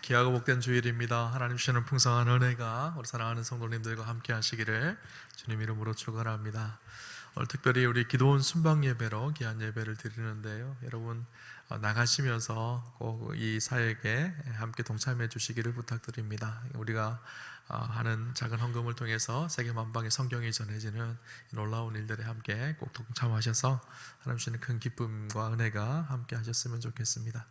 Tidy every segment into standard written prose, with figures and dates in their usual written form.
귀하고 복된 주일입니다. 하나님 주시는 풍성한 은혜가 우리 사랑하는 성도님들과 함께 하시기를 주님 이름으로 축원합니다. 오늘 특별히 우리 기도원 순방 예배로 귀한 예배를 드리는데요. 여러분 나가시면서 꼭 이 사역에 함께 동참해 주시기를 부탁드립니다. 우리가 하는 작은 헌금을 통해서 세계 만방에 성경이 전해지는 놀라운 일들에 함께 꼭 동참하셔서 하나님 주시는 큰 기쁨과 은혜가 함께 하셨으면 좋겠습니다.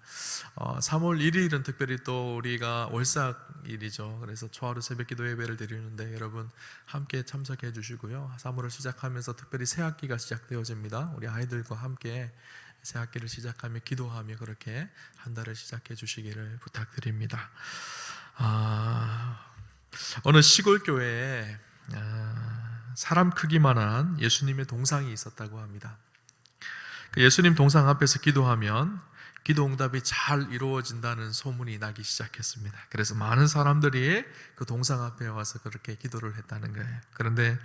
3월 1일은 특별히 또 우리가 월삭일이죠. 그래서 초하루 새벽기도 예배를 드리는데 여러분 함께 참석해 주시고요. 3월을 시작하면서 특별히 새 학기가 시작되어집니다. 우리 아이들과 함께 새 학기를 시작하며 기도하며 그렇게 한 달을 시작해 주시기를 부탁드립니다. 어느 시골 교회에 사람 크기만한 예수님의 동상이 있었다고 합니다. 그 예수님 동상 앞에서 기도하면 기도 응답이 잘 이루어진다는 소문이 나기 시작했습니다. 그래서 많은 사람들이 그 동상 앞에 와서 그렇게 기도를 했다는 거예요. 그런데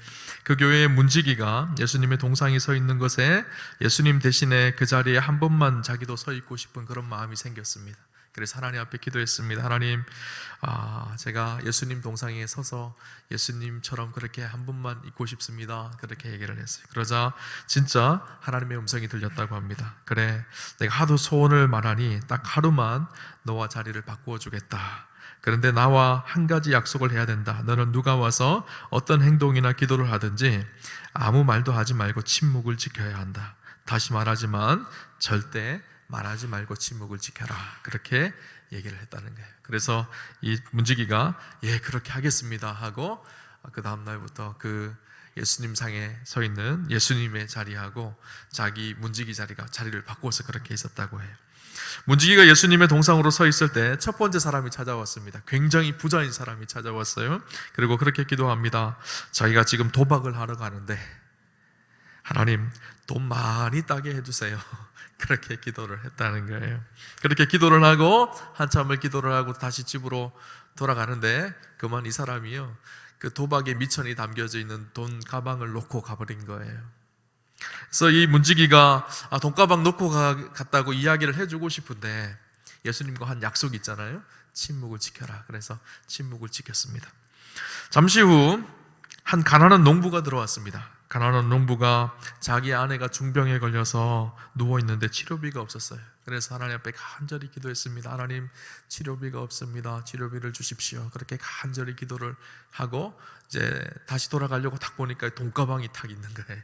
그 교회의 문지기가 예수님의 동상이 서 있는 곳에 예수님 대신에 그 자리에 한 번만 자기도 서 있고 싶은 그런 마음이 생겼습니다. 그래서 하나님 앞에 기도했습니다. 하나님, 제가 예수님 동상에 서서 예수님처럼 그렇게 한 번만 있고 싶습니다. 그렇게 얘기를 했어요. 그러자 진짜 하나님의 음성이 들렸다고 합니다. 그래, 내가 하도 소원을 말하니 딱 하루만 너와 자리를 바꾸어 주겠다. 그런데 나와 한 가지 약속을 해야 된다. 너는 누가 와서 어떤 행동이나 기도를 하든지 아무 말도 하지 말고 침묵을 지켜야 한다. 다시 말하지만 절대 말하지 말고 침묵을 지켜라. 그렇게 얘기를 했다는 거예요. 그래서 이 문지기가 예 그렇게 하겠습니다 하고 그 다음 날부터 그 예수님 상에 서 있는 예수님의 자리하고 자기 문지기 자리를 바꿔서 그렇게 있었다고 해요. 문지기가 예수님의 동상으로 서 있을 때 첫 번째 사람이 찾아왔습니다. 굉장히 부자인 사람이 찾아왔어요. 그리고 그렇게 기도합니다. 자기가 지금 도박을 하러 가는데 하나님 돈 많이 따게 해주세요. 그렇게 기도를 했다는 거예요. 그렇게 기도를 하고 한참을 기도를 하고 다시 집으로 돌아가는데 그만 이 사람이요 그 도박에 미천이 담겨져 있는 돈 가방을 놓고 가버린 거예요. 그래서 이 문지기가 돈 가방 놓고 갔다고 이야기를 해주고 싶은데 예수님과 한 약속이 있잖아요. 침묵을 지켜라. 그래서 침묵을 지켰습니다. 잠시 후 한 가난한 농부가 들어왔습니다. 가난한 농부가 자기 아내가 중병에 걸려서 누워있는데 치료비가 없었어요. 그래서 하나님 앞에 간절히 기도했습니다. 하나님 치료비가 없습니다. 치료비를 주십시오. 그렇게 간절히 기도를 하고 이제 다시 돌아가려고 딱 보니까 돈가방이 탁 있는 거예요.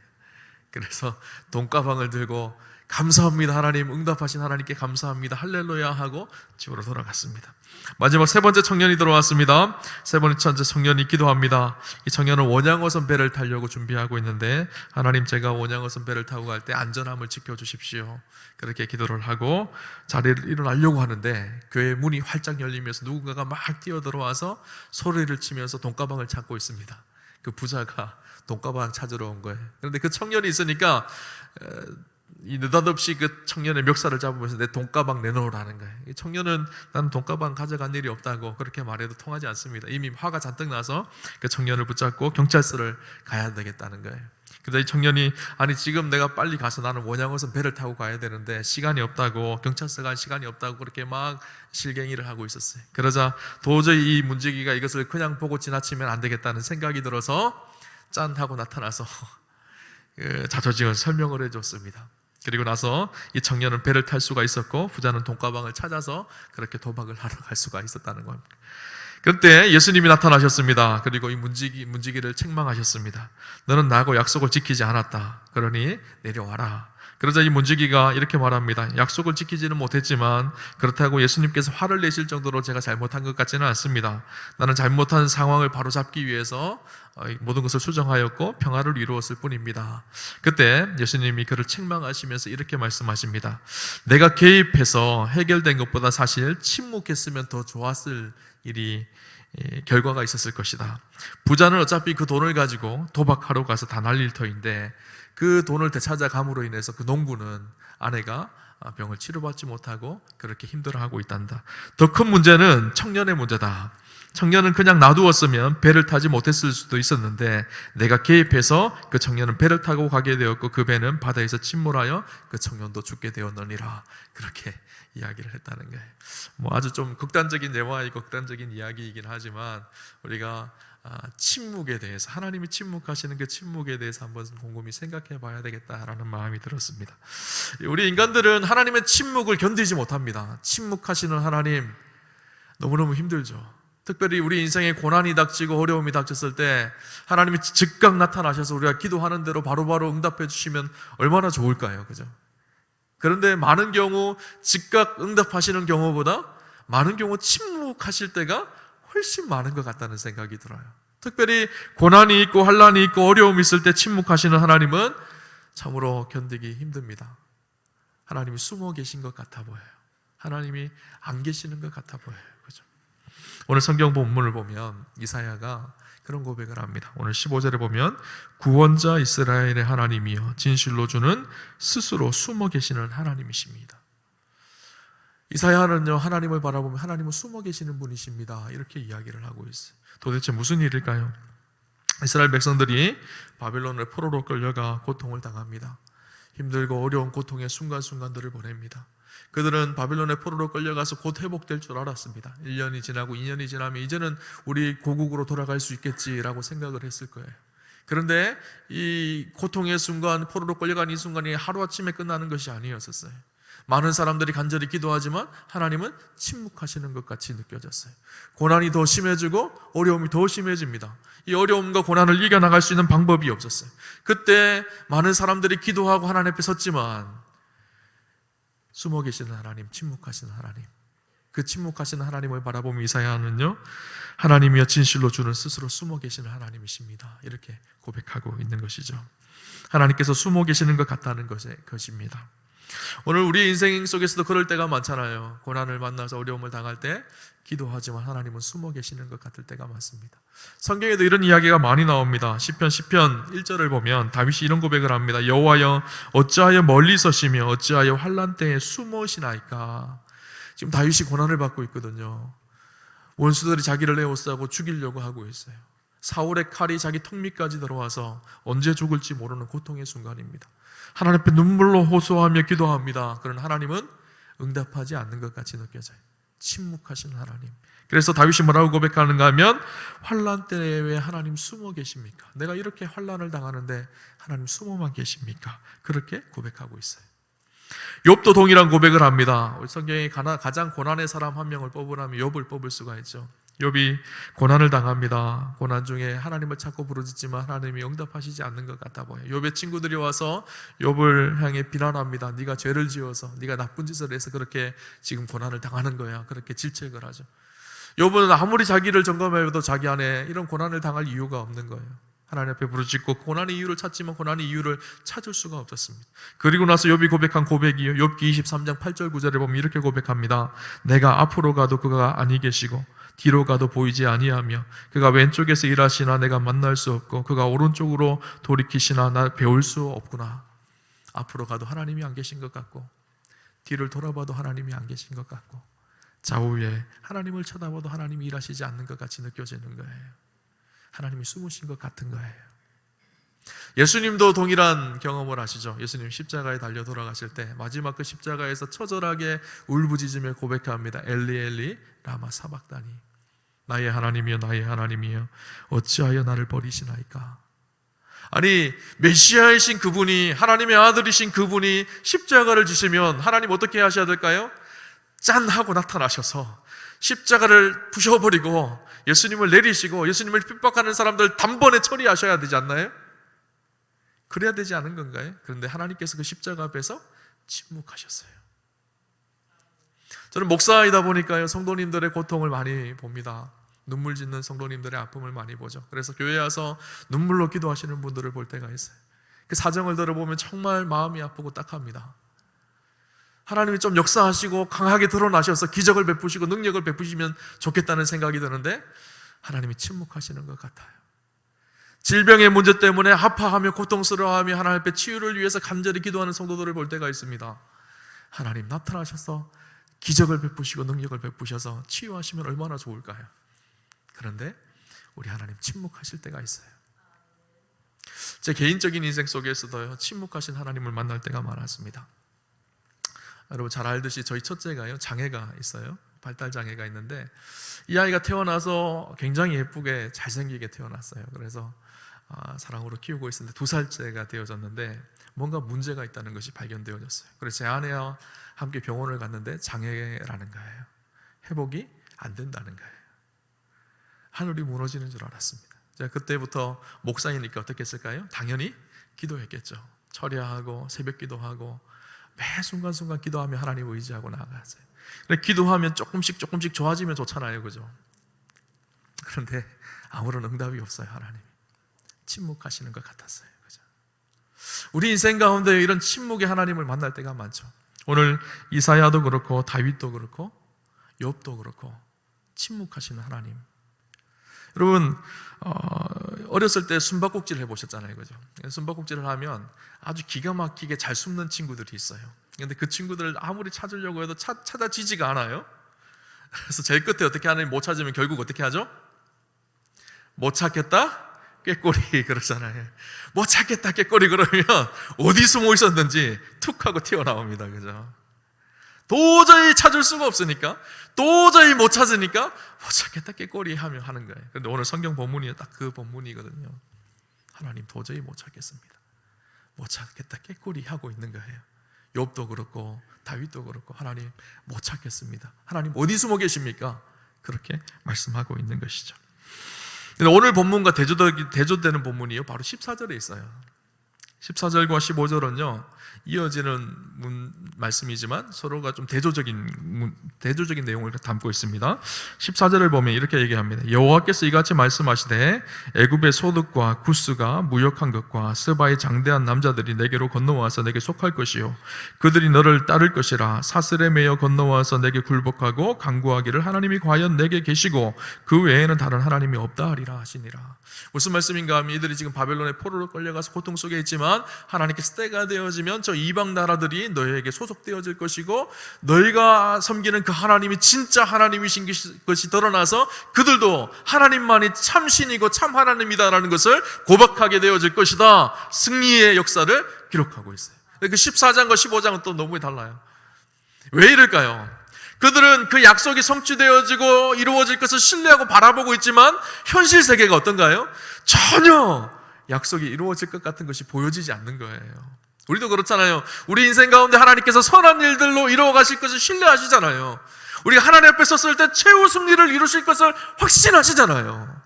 그래서 돈가방을 들고 감사합니다 하나님, 응답하신 하나님께 감사합니다 할렐루야 하고 집으로 돌아갔습니다. 마지막 세 번째 청년이 들어왔습니다. 세 번째 청년이 기도합니다. 이 청년은 원양어선 배를 타려고 준비하고 있는데 하나님 제가 원양어선 배를 타고 갈 때 안전함을 지켜주십시오. 그렇게 기도를 하고 자리를 일어나려고 하는데 교회 문이 활짝 열리면서 누군가가 막 뛰어들어와서 소리를 치면서 돈가방을 찾고 있습니다. 그 부자가 돈가방 찾으러 온 거예요. 그런데 그 청년이 있으니까 이 느닷없이 그 청년의 멱살을 잡으면서 내 돈가방 내놓으라는 거예요. 이 청년은 나는 돈가방 가져간 일이 없다고 그렇게 말해도 통하지 않습니다. 이미 화가 잔뜩 나서 그 청년을 붙잡고 경찰서를 가야 되겠다는 거예요. 그래서 이 청년이 아니 지금 내가 빨리 가서 나는 원양어선 배를 타고 가야 되는데 시간이 없다고, 경찰서 갈 시간이 없다고 그렇게 막 실갱이를 하고 있었어요. 그러자 도저히 이 문지기가 이것을 그냥 보고 지나치면 안 되겠다는 생각이 들어서 짠 하고 나타나서 자초지은 설명을 해줬습니다. 그리고 나서 이 청년은 배를 탈 수가 있었고 부자는 돈가방을 찾아서 그렇게 도박을 하러 갈 수가 있었다는 겁니다. 그때 예수님이 나타나셨습니다. 그리고 이 문지기를 책망하셨습니다. 너는 나하고 약속을 지키지 않았다. 그러니 내려와라. 그러자 이 문지기가 이렇게 말합니다. 약속을 지키지는 못했지만 그렇다고 예수님께서 화를 내실 정도로 제가 잘못한 것 같지는 않습니다. 나는 잘못한 상황을 바로잡기 위해서 모든 것을 수정하였고 평화를 이루었을 뿐입니다. 그때 예수님이 그를 책망하시면서 이렇게 말씀하십니다. 내가 개입해서 해결된 것보다 사실 침묵했으면 더 좋았을 일이 결과가 있었을 것이다. 부자는 어차피 그 돈을 가지고 도박하러 가서 다 날릴 터인데 그 돈을 되찾아감으로 인해서 그 농부는 아내가 병을 치료받지 못하고 그렇게 힘들어하고 있단다. 더 큰 문제는 청년의 문제다. 청년은 그냥 놔두었으면 배를 타지 못했을 수도 있었는데 내가 개입해서 그 청년은 배를 타고 가게 되었고 그 배는 바다에서 침몰하여 그 청년도 죽게 되었느니라. 그렇게 이야기를 했다는 거예요. 뭐 아주 좀 극단적인 예와 극단적인 이야기이긴 하지만 우리가 침묵에 대해서, 하나님이 침묵하시는 그 침묵에 대해서 한번 곰곰이 생각해 봐야 되겠다라는 마음이 들었습니다. 우리 인간들은 하나님의 침묵을 견디지 못합니다. 침묵하시는 하나님 너무너무 힘들죠. 특별히 우리 인생에 고난이 닥치고 어려움이 닥쳤을 때 하나님이 즉각 나타나셔서 우리가 기도하는 대로 바로바로 응답해 주시면 얼마나 좋을까요? 그죠? 그런데 많은 경우 즉각 응답하시는 경우보다 많은 경우 침묵하실 때가 훨씬 많은 것 같다는 생각이 들어요. 특별히 고난이 있고 환난이 있고 어려움이 있을 때 침묵하시는 하나님은 참으로 견디기 힘듭니다. 하나님이 숨어 계신 것 같아 보여요. 하나님이 안 계시는 것 같아 보여요. 그죠? 오늘 성경 본문을 보면 이사야가 그런 고백을 합니다. 오늘 15절에 보면 구원자 이스라엘의 하나님이여 진실로 주는 스스로 숨어 계시는 하나님이십니다. 이사야는요, 하나님을 바라보면 하나님은 숨어 계시는 분이십니다, 이렇게 이야기를 하고 있어요. 도대체 무슨 일일까요? 이스라엘 백성들이 바벨론의 포로로 끌려가 고통을 당합니다. 힘들고 어려운 고통의 순간순간들을 보냅니다. 그들은 바빌론의 포로로 끌려가서 곧 회복될 줄 알았습니다. 1년이 지나고 2년이 지나면 이제는 우리 고국으로 돌아갈 수 있겠지라고 생각을 했을 거예요. 그런데 이 고통의 순간, 포로로 끌려간 이 순간이 하루아침에 끝나는 것이 아니었었어요. 많은 사람들이 간절히 기도하지만 하나님은 침묵하시는 것 같이 느껴졌어요. 고난이 더 심해지고 어려움이 더 심해집니다. 이 어려움과 고난을 이겨나갈 수 있는 방법이 없었어요. 그때 많은 사람들이 기도하고 하나님 앞에 섰지만 숨어 계시는 하나님, 침묵하시는 하나님, 그 침묵하시는 하나님을 바라보며 이사야는요, 하나님이여 진실로 주는 스스로 숨어 계시는 하나님이십니다, 이렇게 고백하고 있는 것이죠. 하나님께서 숨어 계시는 것 같다는 것입니다. 오늘 우리 인생 속에서도 그럴 때가 많잖아요. 고난을 만나서 어려움을 당할 때 기도하지만 하나님은 숨어 계시는 것 같을 때가 많습니다. 성경에도 이런 이야기가 많이 나옵니다. 시편 1절을 보면 다윗이 이런 고백을 합니다. 여호와여 어찌하여 멀리 서시며 어찌하여 환난 때에 숨으시나이까. 지금 다윗이 고난을 받고 있거든요. 원수들이 자기를 에워싸고 죽이려고 하고 있어요. 사울의 칼이 자기 턱 밑까지 들어와서 언제 죽을지 모르는 고통의 순간입니다. 하나님 앞에 눈물로 호소하며 기도합니다. 그러나 하나님은 응답하지 않는 것 같이 느껴져요. 침묵하신 하나님. 그래서 다윗이 뭐라고 고백하는가 하면 환난 때에 왜 하나님 숨어 계십니까? 내가 이렇게 환난을 당하는데 하나님 숨어만 계십니까? 그렇게 고백하고 있어요. 욥도 동일한 고백을 합니다. 성경에 가장 고난의 사람 한 명을 뽑으라면 욥을 뽑을 수가 있죠. 욥이 고난을 당합니다. 고난 중에 하나님을 찾고 부르짖지만 하나님이 응답하시지 않는 것 같아 보여요. 욥의 친구들이 와서 욥을 향해 비난합니다. 네가 죄를 지어서, 네가 나쁜 짓을 해서 그렇게 지금 고난을 당하는 거야, 그렇게 질책을 하죠. 욥은 아무리 자기를 점검해도 자기 안에 이런 고난을 당할 이유가 없는 거예요. 하나님 앞에 부르짖고 고난의 이유를 찾지만 고난의 이유를 찾을 수가 없었습니다. 그리고 나서 욥이 고백한 고백이요, 욥기 23장 8절 9절에 보면 이렇게 고백합니다. 내가 앞으로 가도 그가 아니 계시고 뒤로 가도 보이지 아니하며 그가 왼쪽에서 일하시나 내가 만날 수 없고 그가 오른쪽으로 돌이키시나 나 배울 수 없구나. 앞으로 가도 하나님이 안 계신 것 같고 뒤를 돌아봐도 하나님이 안 계신 것 같고 좌우에 하나님을 쳐다봐도 하나님이 일하시지 않는 것 같이 느껴지는 거예요. 하나님이 숨으신 것 같은 거예요. 예수님도 동일한 경험을 하시죠. 예수님 십자가에 달려 돌아가실 때 마지막 그 십자가에서 처절하게 울부짖으며 고백합니다. 엘리 엘리 라마 사박다니, 나의 하나님이여 나의 하나님이여 어찌하여 나를 버리시나이까. 아니, 메시아이신 그분이, 하나님의 아들이신 그분이 십자가를 지시면 하나님 어떻게 하셔야 될까요? 짠 하고 나타나셔서 십자가를 부셔버리고 예수님을 내리시고 예수님을 핍박하는 사람들 단번에 처리하셔야 되지 않나요? 그래야 되지 않은 건가요? 그런데 하나님께서 그 십자가 앞에서 침묵하셨어요. 저는 목사이다 보니까요, 성도님들의 고통을 많이 봅니다. 눈물 짓는 성도님들의 아픔을 많이 보죠. 그래서 교회에 와서 눈물로 기도하시는 분들을 볼 때가 있어요. 그 사정을 들어보면 정말 마음이 아프고 딱합니다. 하나님이 좀 역사하시고 강하게 드러나셔서 기적을 베푸시고 능력을 베푸시면 좋겠다는 생각이 드는데 하나님이 침묵하시는 것 같아요. 질병의 문제 때문에 아파하며 고통스러워하며 하나님 앞에 치유를 위해서 간절히 기도하는 성도들을 볼 때가 있습니다. 하나님 나타나셔서 기적을 베푸시고 능력을 베푸셔서 치유하시면 얼마나 좋을까요? 그런데 우리 하나님 침묵하실 때가 있어요. 제 개인적인 인생 속에서도요, 침묵하신 하나님을 만날 때가 많았습니다. 여러분 잘 알듯이 저희 첫째가요, 장애가 있어요. 발달 장애가 있는데 이 아이가 태어나서 굉장히 예쁘게 잘생기게 태어났어요. 그래서 사랑으로 키우고 있었는데 2살째가 되어졌는데 뭔가 문제가 있다는 것이 발견되어졌어요. 그래서 제 아내와 함께 병원을 갔는데 장애라는 거예요. 회복이 안 된다는 거예요. 하늘이 무너지는 줄 알았습니다. 제가 그때부터 목사이니까 어떻게 했을까요? 당연히 기도했겠죠. 철야하고 새벽 기도하고 매 순간순간 기도하며 하나님을 의지하고 나아갔어요. 기도하면 조금씩 좋아지면 좋잖아요, 그죠? 그런데 아무런 응답이 없어요. 하나님 침묵하시는 것 같았어요, 그죠? 우리 인생 가운데 이런 침묵의 하나님을 만날 때가 많죠. 오늘 이사야도 그렇고 다윗도 그렇고 욥도 그렇고 침묵하시는 하나님. 여러분 어렸을 때 숨바꼭질을 해보셨잖아요, 그죠? 숨바꼭질을 하면 아주 기가 막히게 잘 숨는 친구들이 있어요. 근데 그 친구들을 아무리 찾으려고 해도 찾아지지가 않아요. 그래서 제일 끝에 어떻게 하느니 못 찾으면 결국 어떻게 하죠? 못 찾겠다? 꾀꼬리 그러잖아요. 못 찾겠다 꾀꼬리 그러면 어디 숨어 있었는지 툭 하고 튀어나옵니다, 그죠? 도저히 찾을 수가 없으니까, 도저히 못 찾으니까 못 찾겠다 꾀꼬리 하며 하는 거예요. 그런데 오늘 성경 본문이 딱 그 본문이거든요. 하나님 도저히 못 찾겠습니다. 못 찾겠다 꾀꼬리 하고 있는 거예요. 욥도 그렇고 다윗도 그렇고 하나님 못 찾겠습니다. 하나님 어디 숨어 계십니까? 그렇게 말씀하고 있는 것이죠. 오늘 본문과 대조되는 본문이요, 바로 14절에 있어요. 14절과 15절은요 이어지는 말씀이지만 서로가 좀 대조적인 내용을 담고 있습니다. 14절을 보면 이렇게 얘기합니다. 여호와께서 이같이 말씀하시되 애굽의 소득과 구스가 무역한 것과 스바의 장대한 남자들이 내게로 건너와서 내게 속할 것이요 그들이 너를 따를 것이라. 사슬에 매여 건너와서 내게 굴복하고 간구하기를 하나님이 과연 내게 계시고 그 외에는 다른 하나님이 없다 하리라 하시니라. 무슨 말씀인가 하면 이들이 지금 바벨론의 포로로 끌려가서 고통 속에 있지만 하나님께서 때가 되어지면 저 이방 나라들이 너희에게 소속되어질 것이고 너희가 섬기는 그 하나님이 진짜 하나님이신 것이 드러나서 그들도 하나님만이 참신이고 참 하나님이다라는 것을 고백하게 되어질 것이다. 승리의 역사를 기록하고 있어요. 그 14장과 15장은 또 너무 달라요. 왜 이럴까요? 그들은 그 약속이 성취되어지고 이루어질 것을 신뢰하고 바라보고 있지만 현실 세계가 어떤가요? 전혀 약속이 이루어질 것 같은 것이 보여지지 않는 거예요. 우리도 그렇잖아요. 우리 인생 가운데 하나님께서 선한 일들로 이루어 가실 것을 신뢰하시잖아요. 우리가 하나님 앞에 섰을 때 최후 승리를 이루실 것을 확신하시잖아요.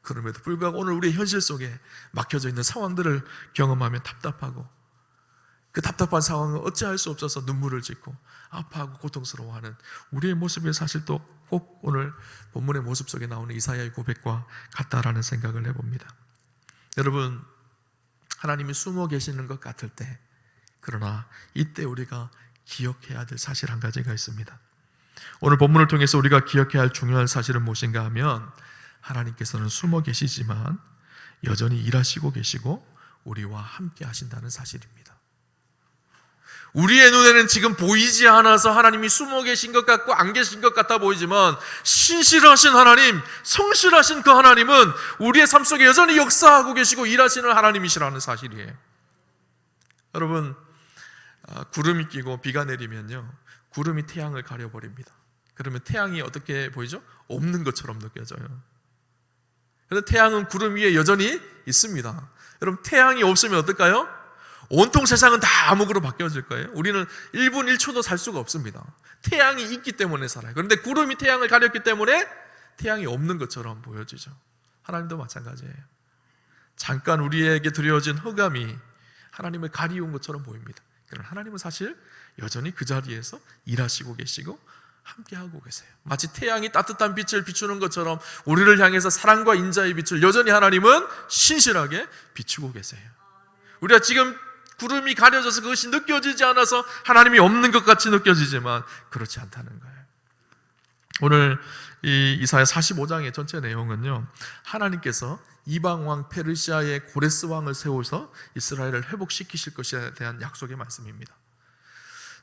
그럼에도 불구하고 오늘 우리의 현실 속에 막혀져 있는 상황들을 경험하면 답답하고 그 답답한 상황을 어찌할 수 없어서 눈물을 짓고 아파하고 고통스러워하는 우리의 모습이 사실 또 꼭 오늘 본문의 모습 속에 나오는 이사야의 고백과 같다라는 생각을 해봅니다. 여러분, 하나님이 숨어 계시는 것 같을 때, 그러나 이때 우리가 기억해야 될 사실 한 가지가 있습니다. 오늘 본문을 통해서 우리가 기억해야 할 중요한 사실은 무엇인가 하면 하나님께서는 숨어 계시지만 여전히 일하시고 계시고 우리와 함께 하신다는 사실입니다. 우리의 눈에는 지금 보이지 않아서 하나님이 숨어 계신 것 같고 안 계신 것 같아 보이지만 신실하신 하나님, 성실하신 그 하나님은 우리의 삶 속에 여전히 역사하고 계시고 일하시는 하나님이시라는 사실이에요. 여러분, 구름이 끼고 비가 내리면요, 구름이 태양을 가려버립니다. 그러면 태양이 어떻게 보이죠? 없는 것처럼 느껴져요. 그런데 태양은 구름 위에 여전히 있습니다. 여러분, 태양이 없으면 어떨까요? 온통 세상은 다 암흑으로 바뀌어질 거예요. 우리는 1분 1초도 살 수가 없습니다. 태양이 있기 때문에 살아요. 그런데 구름이 태양을 가렸기 때문에 태양이 없는 것처럼 보여지죠. 하나님도 마찬가지예요. 잠깐 우리에게 드려진 흑암이 하나님을 가리운 것처럼 보입니다. 그러나 하나님은 사실 여전히 그 자리에서 일하시고 계시고 함께하고 계세요. 마치 태양이 따뜻한 빛을 비추는 것처럼 우리를 향해서 사랑과 인자의 빛을 여전히 하나님은 신실하게 비추고 계세요. 우리가 지금 구름이 가려져서 그것이 느껴지지 않아서 하나님이 없는 것 같이 느껴지지만 그렇지 않다는 거예요. 오늘 이 이사야 45장의 전체 내용은요, 하나님께서 이방왕 페르시아의 고레스 왕을 세워서 이스라엘을 회복시키실 것에 대한 약속의 말씀입니다.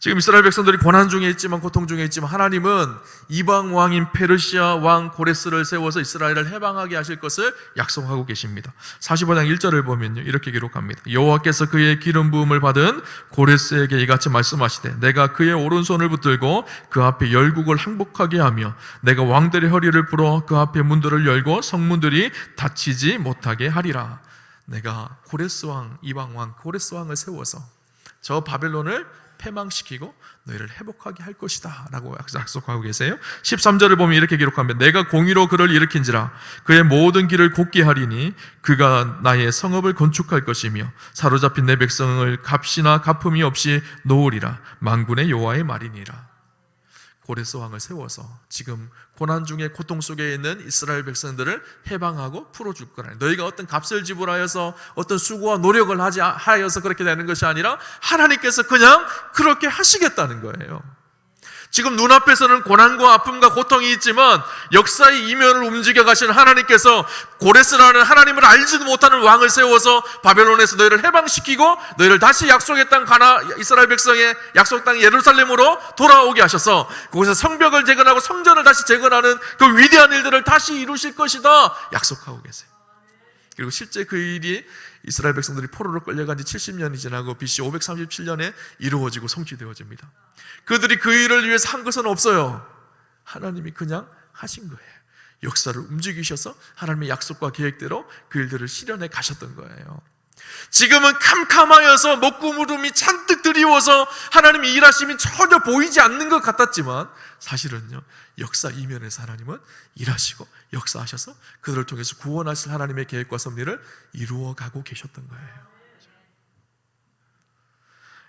지금 이스라엘 백성들이 고난 중에 있지만, 고통 중에 있지만, 하나님은 이방 왕인 페르시아 왕 고레스를 세워서 이스라엘을 해방하게 하실 것을 약속하고 계십니다. 45장 1절을 보면요, 이렇게 기록합니다. 여호와께서 그의 기름 부음을 받은 고레스에게 이같이 말씀하시되, 내가 그의 오른손을 붙들고 그 앞에 열국을 항복하게 하며, 내가 왕들의 허리를 풀어 그 앞에 문들을 열고 성문들이 닫히지 못하게 하리라. 내가 고레스 왕, 이방 왕 고레스 왕을 세워서 저 바벨론을 패망시키고 너희를 회복하게 할 것이다 라고 약속하고 계세요. 13절을 보면 이렇게 기록하면, 내가 공의로 그를 일으킨지라 그의 모든 길을 곧게 하리니 그가 나의 성읍을 건축할 것이며 사로잡힌 내 백성을 값이나 갚음이 없이 놓으리라. 만군의 여호와의 말이니라. 고레스 왕을 세워서 지금 고난 중에 고통 속에 있는 이스라엘 백성들을 해방하고 풀어줄 거라. 너희가 어떤 값을 지불하여서 어떤 수고와 노력을 하여서 그렇게 되는 것이 아니라 하나님께서 그냥 그렇게 하시겠다는 거예요. 지금 눈앞에서는 고난과 아픔과 고통이 있지만 역사의 이면을 움직여 가시는 하나님께서 고레스라는 하나님을 알지도 못하는 왕을 세워서 바벨론에서 너희를 해방시키고 너희를 다시 약속의 땅 이스라엘 백성의 약속 땅 예루살렘으로 돌아오게 하셔서 그곳에서 성벽을 재건하고 성전을 다시 재건하는 그 위대한 일들을 다시 이루실 것이다 약속하고 계세요. 그리고 실제 그 일이 이스라엘 백성들이 포로로 끌려간 지 70년이 지나고 BC 537년에 이루어지고 성취되어집니다. 그들이 그 일을 위해서 한 것은 없어요. 하나님이 그냥 하신 거예요. 역사를 움직이셔서 하나님의 약속과 계획대로 그 일들을 실현해 가셨던 거예요. 지금은 캄캄하여서 먹구무름이 잔뜩 드리워서 하나님이 일하심이 전혀 보이지 않는 것 같았지만 사실은요, 역사 이면에서 하나님은 일하시고 역사하셔서 그들을 통해서 구원하실 하나님의 계획과 섭리를 이루어가고 계셨던 거예요.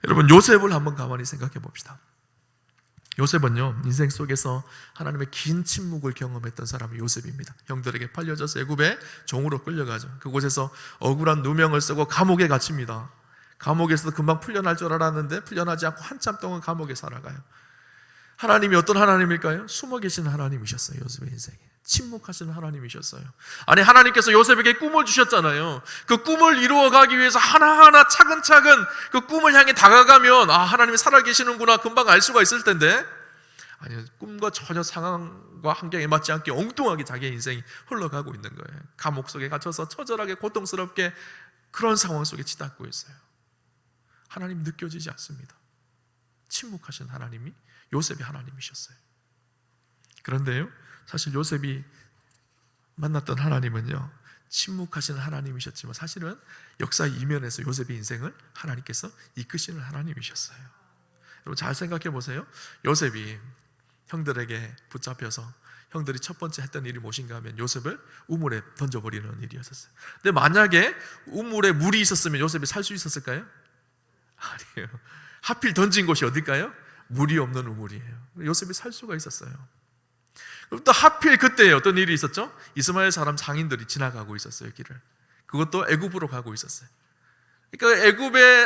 여러분, 요셉을 한번 가만히 생각해 봅시다. 요셉은요, 인생 속에서 하나님의 긴 침묵을 경험했던 사람이 요셉입니다. 형들에게 팔려져서 애굽에 종으로 끌려가죠. 그곳에서 억울한 누명을 쓰고 감옥에 갇힙니다. 감옥에서도 금방 풀려날 줄 알았는데 풀려나지 않고 한참 동안 감옥에 살아가요. 하나님이 어떤 하나님일까요? 숨어 계신 하나님이셨어요. 요셉의 인생에 침묵하시는 하나님이셨어요. 아니, 하나님께서 요셉에게 꿈을 주셨잖아요. 그 꿈을 이루어가기 위해서 하나하나 차근차근 그 꿈을 향해 다가가면 하나님이 살아계시는구나 금방 알 수가 있을 텐데, 아니, 꿈과 전혀 상황과 환경에 맞지 않게 엉뚱하게 자기의 인생이 흘러가고 있는 거예요. 감옥 속에 갇혀서 처절하게 고통스럽게 그런 상황 속에 치닫고 있어요. 하나님 느껴지지 않습니다. 침묵하신 하나님이 요셉의 하나님이셨어요. 그런데요, 사실 요셉이 만났던 하나님은요, 침묵하시는 하나님이셨지만 사실은 역사 이면에서 요셉의 인생을 하나님께서 이끄시는 하나님이셨어요. 여러분, 잘 생각해 보세요. 요셉이 형들에게 붙잡혀서 형들이 첫 번째 했던 일이 무엇인가 하면 요셉을 우물에 던져버리는 일이었어요. 근데 만약에 우물에 물이 있었으면 요셉이 살 수 있었을까요? 아니에요. 하필 던진 곳이 어딜까요? 물이 없는 우물이에요. 요셉이 살 수가 있었어요. 그럼 또 하필 그때 어떤 일이 있었죠? 이스마엘 사람 상인들이 지나가고 있었어요, 길을. 그것도 애굽으로 가고 있었어요. 그러니까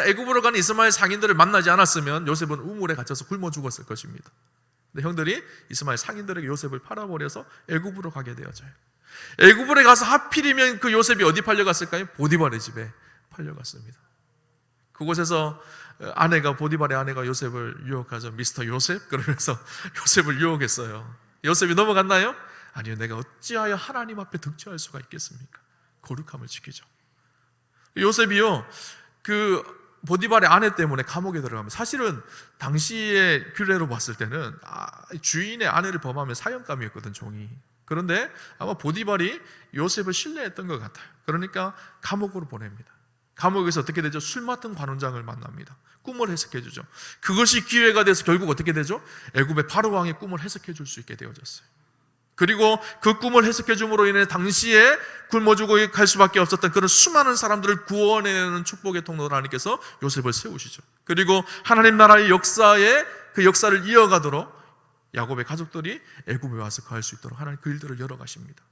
애굽으로 가는 이스마엘 상인들을 만나지 않았으면 요셉은 우물에 갇혀서 굶어 죽었을 것입니다. 근데 형들이 이스마엘 상인들에게 요셉을 팔아버려서 애굽으로 가게 되어져요. 애굽으로 가서 하필이면 그 요셉이 어디 팔려갔을까요? 보디발의 집에 팔려갔습니다. 그곳에서 보디발의 아내가 요셉을 유혹하죠. 미스터 요셉? 그러면서 요셉을 유혹했어요. 요셉이 넘어갔나요? 아니요. 내가 어찌하여 하나님 앞에 득죄할 수가 있겠습니까? 거룩함을 지키죠. 요셉이요, 그 보디발의 아내 때문에 감옥에 들어가면, 사실은 당시의 규례로 봤을 때는 주인의 아내를 범하면 사형감이었거든, 종이. 그런데 아마 보디발이 요셉을 신뢰했던 것 같아요. 그러니까 감옥으로 보냅니다. 감옥에서 어떻게 되죠? 술 맡은 관원장을 만납니다. 꿈을 해석해 주죠. 그것이 기회가 돼서 결국 어떻게 되죠? 애굽의 바로 왕의 꿈을 해석해 줄 수 있게 되어졌어요. 그리고 그 꿈을 해석해 줌으로 인해 당시에 굶어 죽어 갈 수밖에 없었던 그런 수많은 사람들을 구원해내는 축복의 통로를 하나님께서 요셉을 세우시죠. 그리고 하나님 나라의 그 역사를 이어가도록 야곱의 가족들이 애굽에 와서 거할 수 있도록 하나님 그 일들을 열어가십니다.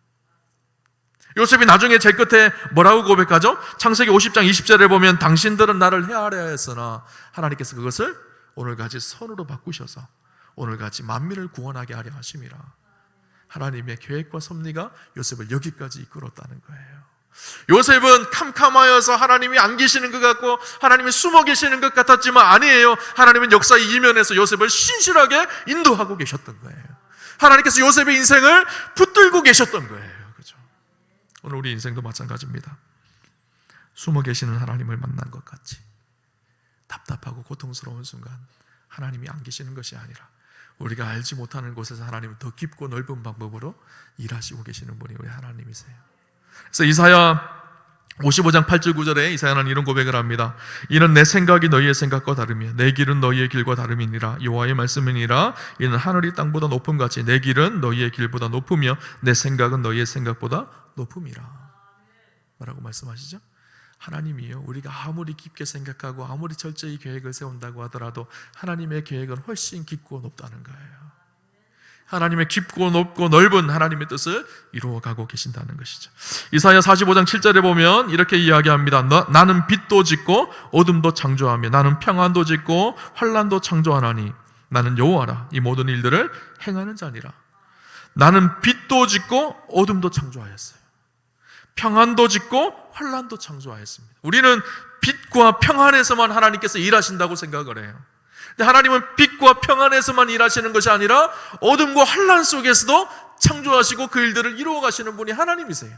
요셉이 나중에 제일 끝에 뭐라고 고백하죠? 창세기 50장 20절에 보면, 당신들은 나를 헤아려 했으나 하나님께서 그것을 오늘같이 선으로 바꾸셔서 오늘같이 만민을 구원하게 하려 하심이라. 하나님의 계획과 섭리가 요셉을 여기까지 이끌었다는 거예요. 요셉은 캄캄하여서 하나님이 안 계시는 것 같고 하나님이 숨어 계시는 것 같았지만 아니에요. 하나님은 역사의 이면에서 요셉을 신실하게 인도하고 계셨던 거예요. 하나님께서 요셉의 인생을 붙들고 계셨던 거예요. 그렇죠? 오늘 우리 인생도 마찬가지입니다. 숨어 계시는 하나님을 만난 것 같이 답답하고 고통스러운 순간 하나님이 안 계시는 것이 아니라 우리가 알지 못하는 곳에서 하나님은 더 깊고 넓은 방법으로 일하시고 계시는 분이 우리 하나님이세요. 그래서 이사야 55장 8절 9절에 이사야는 이런 고백을 합니다. 이는 내 생각이 너희의 생각과 다르며 내 길은 너희의 길과 다름이니라. 여호와의 말씀이니라. 이는 하늘이 땅보다 높음같이 내 길은 너희의 길보다 높으며 내 생각은 너희의 생각보다 높음이라. 뭐라고 말씀하시죠? 하나님이요, 우리가 아무리 깊게 생각하고 아무리 철저히 계획을 세운다고 하더라도 하나님의 계획은 훨씬 깊고 높다는 거예요. 하나님의 깊고 높고 넓은 하나님의 뜻을 이루어가고 계신다는 것이죠. 이사야 45장 7절에 보면 이렇게 이야기합니다. 나는 빛도 짓고 어둠도 창조하며 나는 평안도 짓고 환난도 창조하나니 나는 여호와라. 이 모든 일들을 행하는 자니라. 나는 빛도 짓고 어둠도 창조하였어요. 평안도 짓고 환난도 창조하였습니다. 우리는 빛과 평안에서만 하나님께서 일하신다고 생각을 해요. 근데 하나님은 빛과 평안에서만 일하시는 것이 아니라 어둠과 환난 속에서도 창조하시고 그 일들을 이루어 가시는 분이 하나님이세요.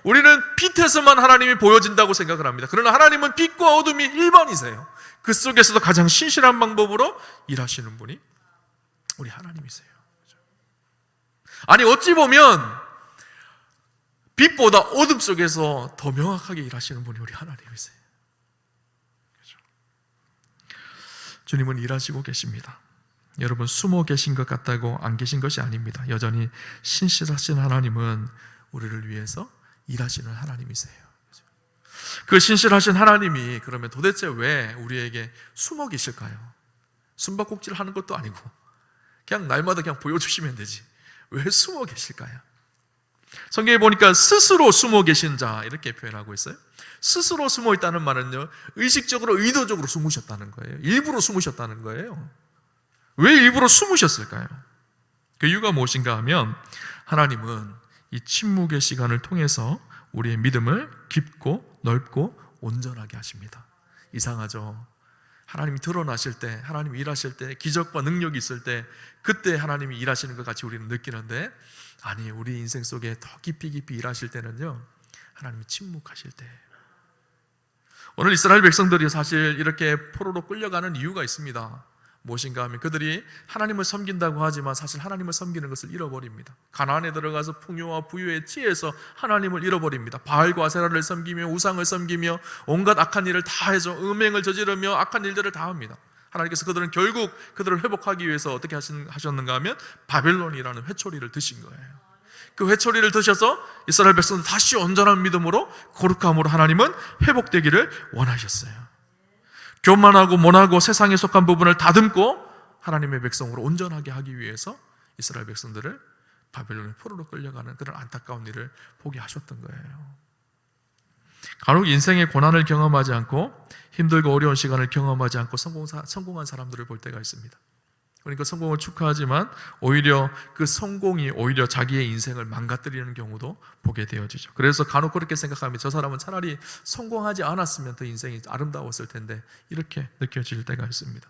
우리는 빛에서만 하나님이 보여진다고 생각을 합니다. 그러나 하나님은 빛과 어둠이 일반이세요. 그 속에서도 가장 신실한 방법으로 일하시는 분이 우리 하나님이세요. 아니 어찌 보면 빛보다 어둠 속에서 더 명확하게 일하시는 분이 우리 하나님이세요. 그렇죠? 주님은 일하시고 계십니다. 여러분 숨어 계신 것 같다고 안 계신 것이 아닙니다. 여전히 신실하신 하나님은 우리를 위해서 일하시는 하나님이세요. 그 신실하신 하나님이 그러면 도대체 왜 우리에게 숨어 계실까요? 숨바꼭질 하는 것도 아니고 그냥 날마다 그냥 보여주시면 되지 왜 숨어 계실까요? 성경에 보니까 스스로 숨어 계신 자 이렇게 표현하고 있어요. 스스로 숨어 있다는 말은요, 의식적으로 의도적으로 숨으셨다는 거예요. 일부러 숨으셨다는 거예요. 왜 일부러 숨으셨을까요? 그 이유가 무엇인가 하면 하나님은 이 침묵의 시간을 통해서 우리의 믿음을 깊고 넓고 온전하게 하십니다. 이상하죠? 하나님이 드러나실 때, 하나님이 일하실 때, 기적과 능력이 있을 때 그때 하나님이 일하시는 것 같이 우리는 느끼는데 아니, 우리 인생 속에 더 깊이 일하실 때는요, 하나님이 침묵하실 때. 오늘 이스라엘 백성들이 사실 이렇게 포로로 끌려가는 이유가 있습니다. 무엇인가 하면 그들이 하나님을 섬긴다고 하지만 사실 하나님을 섬기는 것을 잃어버립니다. 가나안에 들어가서 풍요와 부유에 취해서 하나님을 잃어버립니다. 바알과 아세라를 섬기며 우상을 섬기며 온갖 악한 일을 다 해서 음행을 저지르며 악한 일들을 다 합니다. 하나님께서 그들은 결국 그들을 회복하기 위해서 어떻게 하셨는가 하면 바벨론이라는 회초리를 드신 거예요. 그 회초리를 드셔서 이스라엘 백성들 다시 온전한 믿음으로 거룩함으로 하나님은 회복되기를 원하셨어요. 교만하고 모나고 세상에 속한 부분을 다듬고 하나님의 백성으로 온전하게 하기 위해서 이스라엘 백성들을 바벨론의 포로로 끌려가는 그런 안타까운 일을 보게 하셨던 거예요. 간혹 인생의 고난을 경험하지 않고 힘들고 어려운 시간을 경험하지 않고 성공한 사람들을 볼 때가 있습니다. 그러니까 성공을 축하하지만 오히려 그 성공이 오히려 자기의 인생을 망가뜨리는 경우도 보게 되어지죠. 그래서 간혹 그렇게 생각하면 저 사람은 차라리 성공하지 않았으면 더 인생이 아름다웠을 텐데 이렇게 느껴질 때가 있습니다.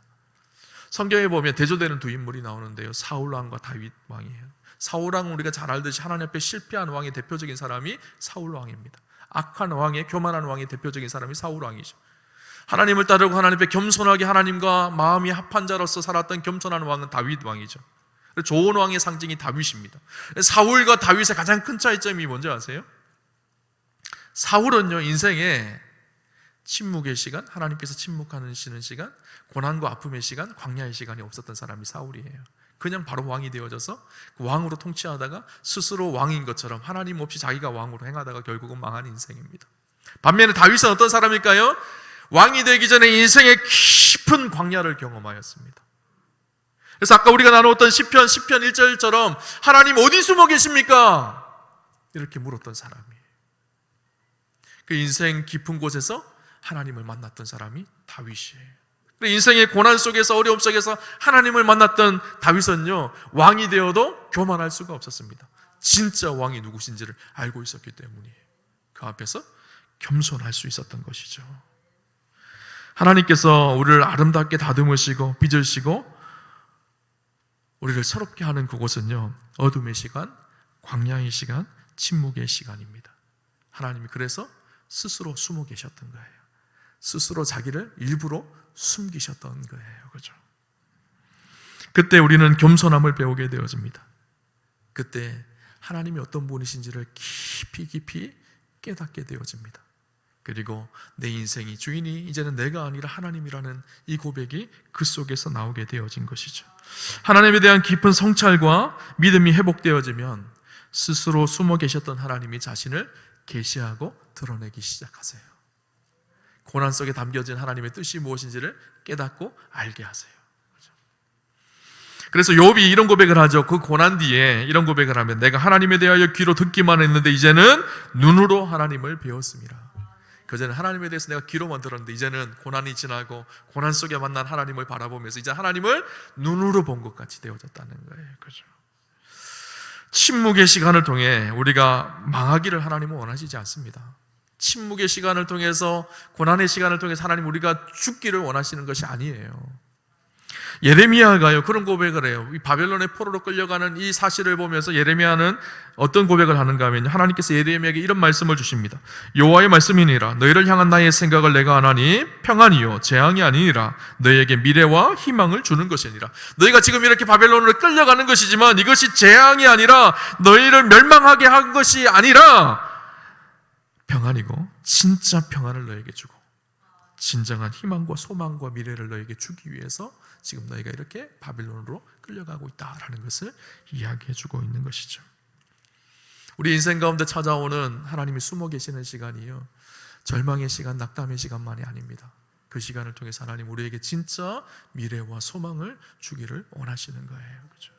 성경에 보면 대조되는 두 인물이 나오는데요, 사울왕과 다윗 왕이에요. 사울왕은 우리가 잘 알듯이 하나님 앞에 실패한 왕의 대표적인 사람이 사울왕입니다. 악한 왕의 교만한 왕의 대표적인 사람이 사울왕이죠. 하나님을 따르고 하나님 앞에 겸손하게 하나님과 마음이 합한 자로서 살았던 겸손한 왕은 다윗 왕이죠. 좋은 왕의 상징이 다윗입니다. 사울과 다윗의 가장 큰 차이점이 뭔지 아세요? 사울은요, 인생에 침묵의 시간, 하나님께서 침묵하시는 시간, 고난과 아픔의 시간, 광야의 시간이 없었던 사람이 사울이에요. 그냥 바로 왕이 되어져서 그 왕으로 통치하다가 스스로 왕인 것처럼 하나님 없이 자기가 왕으로 행하다가 결국은 망한 인생입니다. 반면에 다윗은 어떤 사람일까요? 왕이 되기 전에 인생의 깊은 광야를 경험하였습니다. 그래서 아까 우리가 나누었던 시편 1절처럼 하나님 어디 숨어 계십니까? 이렇게 물었던 사람이에요. 그 인생 깊은 곳에서 하나님을 만났던 사람이 다윗이에요. 인생의 고난 속에서 어려움 속에서 하나님을 만났던 다윗은요, 왕이 되어도 교만할 수가 없었습니다. 진짜 왕이 누구신지를 알고 있었기 때문이에요. 그 앞에서 겸손할 수 있었던 것이죠. 하나님께서 우리를 아름답게 다듬으시고 빚으시고 우리를 새롭게 하는 그곳은요, 어둠의 시간, 광야의 시간, 침묵의 시간입니다. 하나님이 그래서 스스로 숨어 계셨던 거예요. 스스로 자기를 일부러 숨기셨던 거예요. 그죠? 그때 우리는 겸손함을 배우게 되어집니다. 그때 하나님이 어떤 분이신지를 깊이 깨닫게 되어집니다. 그리고 내 인생이 주인이 이제는 내가 아니라 하나님이라는 이 고백이 그 속에서 나오게 되어진 것이죠. 하나님에 대한 깊은 성찰과 믿음이 회복되어지면 스스로 숨어 계셨던 하나님이 자신을 계시하고 드러내기 시작하세요. 고난 속에 담겨진 하나님의 뜻이 무엇인지를 깨닫고 알게 하세요. 그래서 욥이 이런 고백을 하죠. 그 고난 뒤에 이런 고백을 하면 내가 하나님에 대하여 귀로 듣기만 했는데 이제는 눈으로 하나님을 배웠습니다. 그전에 하나님에 대해서 내가 귀로만 들었는데 이제는 고난이 지나고 고난 속에 만난 하나님을 바라보면서 이제 하나님을 눈으로 본 것 같이 되어졌다는 거예요. 그죠? 침묵의 시간을 통해 우리가 망하기를 하나님은 원하시지 않습니다. 침묵의 시간을 통해서, 고난의 시간을 통해서 하나님 우리가 죽기를 원하시는 것이 아니에요. 예레미야가요 그런 고백을 해요. 이 바벨론의 포로로 끌려가는 이 사실을 보면서 예레미야는 어떤 고백을 하는가 하면 하나님께서 예레미야에게 이런 말씀을 주십니다. 여호와의 말씀이니라 너희를 향한 나의 생각을 내가 아나니 평안이요 재앙이 아니니라 너희에게 미래와 희망을 주는 것이니라. 너희가 지금 이렇게 바벨론으로 끌려가는 것이지만 이것이 재앙이 아니라 너희를 멸망하게 한 것이 아니라 평안이고 진짜 평안을 너희에게 주고 진정한 희망과 소망과 미래를 너희에게 주기 위해서 지금 너희가 이렇게 바빌론으로 끌려가고 있다라는 것을 이야기해주고 있는 것이죠. 우리 인생 가운데 찾아오는 하나님이 숨어 계시는 시간이요, 절망의 시간, 낙담의 시간만이 아닙니다. 그 시간을 통해서 하나님 우리에게 진짜 미래와 소망을 주기를 원하시는 거예요. 그렇죠?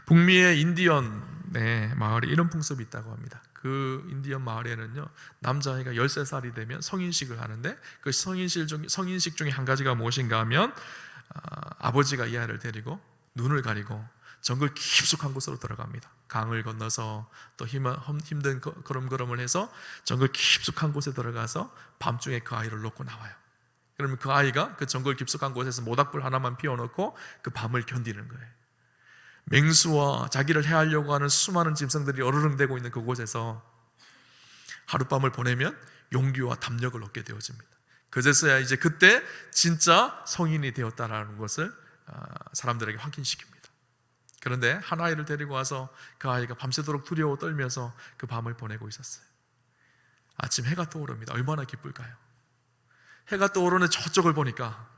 북미의 인디언의 마을에 이런 풍습이 있다고 합니다. 그 인디언 마을에는요, 남자아이가 13살이 되면 성인식을 하는데 그 성인식 중에 한 가지가 무엇인가 하면 아버지가 이 아이를 데리고 눈을 가리고 정글 깊숙한 곳으로 들어갑니다. 강을 건너서 또 힘든 걸음걸음을 해서 정글 깊숙한 곳에 들어가서 밤중에 그 아이를 놓고 나와요. 그러면 그 아이가 그 정글 깊숙한 곳에서 모닥불 하나만 피워놓고 그 밤을 견디는 거예요. 맹수와 자기를 해하려고 하는 수많은 짐승들이 어르렁대고 있는 그곳에서 하룻밤을 보내면 용기와 담력을 얻게 되어집니다. 그제서야 이제 그때 진짜 성인이 되었다라는 것을 사람들에게 확인시킵니다. 그런데 한 아이를 데리고 와서 그 아이가 밤새도록 두려워 떨면서 그 밤을 보내고 있었어요. 아침 해가 떠오릅니다. 얼마나 기쁠까요? 해가 떠오르는 저쪽을 보니까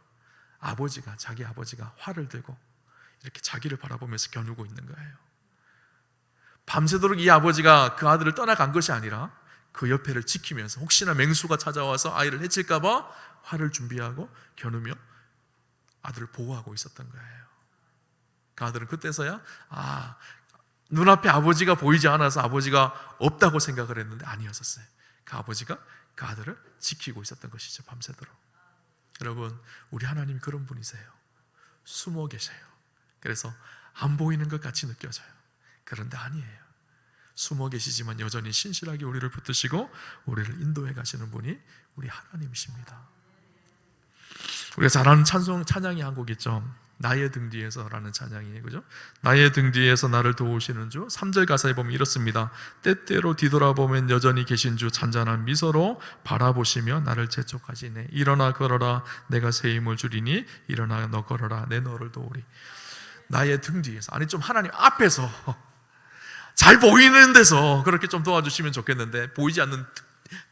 자기 아버지가 활을 들고 이렇게 자기를 바라보면서 겨누고 있는 거예요. 밤새도록 이 아버지가 그 아들을 떠나간 것이 아니라 그 옆에를 지키면서 혹시나 맹수가 찾아와서 아이를 해칠까 봐 활을 준비하고 겨누며 아들을 보호하고 있었던 거예요. 그 아들은 그때서야 눈앞에 아버지가 보이지 않아서 아버지가 없다고 생각을 했는데 아니었었어요. 그 아버지가 그 아들을 지키고 있었던 것이죠. 밤새도록. 여러분, 우리 하나님이 그런 분이세요. 숨어 계세요. 그래서 안 보이는 것 같이 느껴져요. 그런데 아니에요. 숨어 계시지만 여전히 신실하게 우리를 붙드시고 우리를 인도해 가시는 분이 우리 하나님이십니다. 우리가 잘 아는 찬양이 한 곡 있죠. 나의 등 뒤에서라는 찬양이에요. 그죠? 나의 등 뒤에서 나를 도우시는 주. 3절 가사에 보면 이렇습니다. 때때로 뒤돌아보면 여전히 계신 주 잔잔한 미소로 바라보시며 나를 재촉하시네. 일어나 걸어라 내가 새 힘을 주리니 일어나 너 걸어라 내 너를 도우리. 나의 등 뒤에서, 아니 좀 하나님 앞에서 잘 보이는 데서 그렇게 좀 도와주시면 좋겠는데 보이지 않는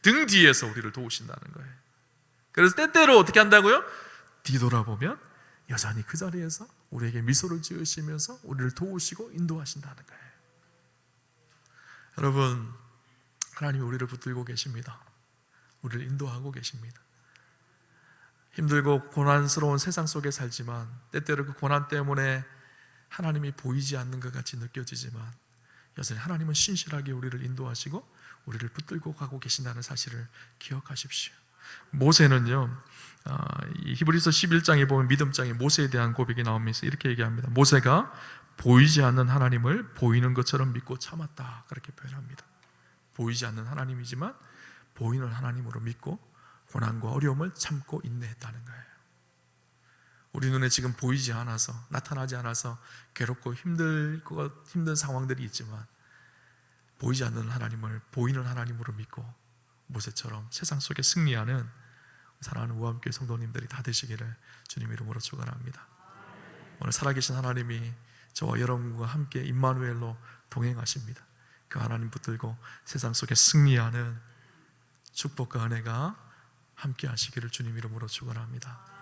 등 뒤에서 우리를 도우신다는 거예요. 그래서 때때로 어떻게 한다고요? 뒤돌아보면 여전히 그 자리에서 우리에게 미소를 지으시면서 우리를 도우시고 인도하신다는 거예요. 여러분, 하나님이 우리를 붙들고 계십니다. 우리를 인도하고 계십니다. 힘들고 고난스러운 세상 속에 살지만 때때로 그 고난 때문에 하나님이 보이지 않는 것 같이 느껴지지만 여전히 하나님은 신실하게 우리를 인도하시고 우리를 붙들고 가고 계신다는 사실을 기억하십시오. 모세는요, 이 히브리서 11장에 보면 믿음장에 모세에 대한 고백이 나오면서 이렇게 얘기합니다. 모세가 보이지 않는 하나님을 보이는 것처럼 믿고 참았다, 그렇게 표현합니다. 보이지 않는 하나님이지만 보이는 하나님으로 믿고 고난과 어려움을 참고 인내했다는 거예요. 우리 눈에 지금 보이지 않아서, 나타나지 않아서 괴롭고 힘든 상황들이 있지만 보이지 않는 하나님을 보이는 하나님으로 믿고 모세처럼 세상 속에 승리하는 사랑하는 우암교회 성도님들이 다 되시기를 주님 이름으로 축원합니다. 오늘 살아계신 하나님이 저와 여러분과 함께 임마누엘로 동행하십니다. 그 하나님 붙들고 세상 속에 승리하는 축복과 은혜가 함께 하시기를 주님 이름으로 축원합니다.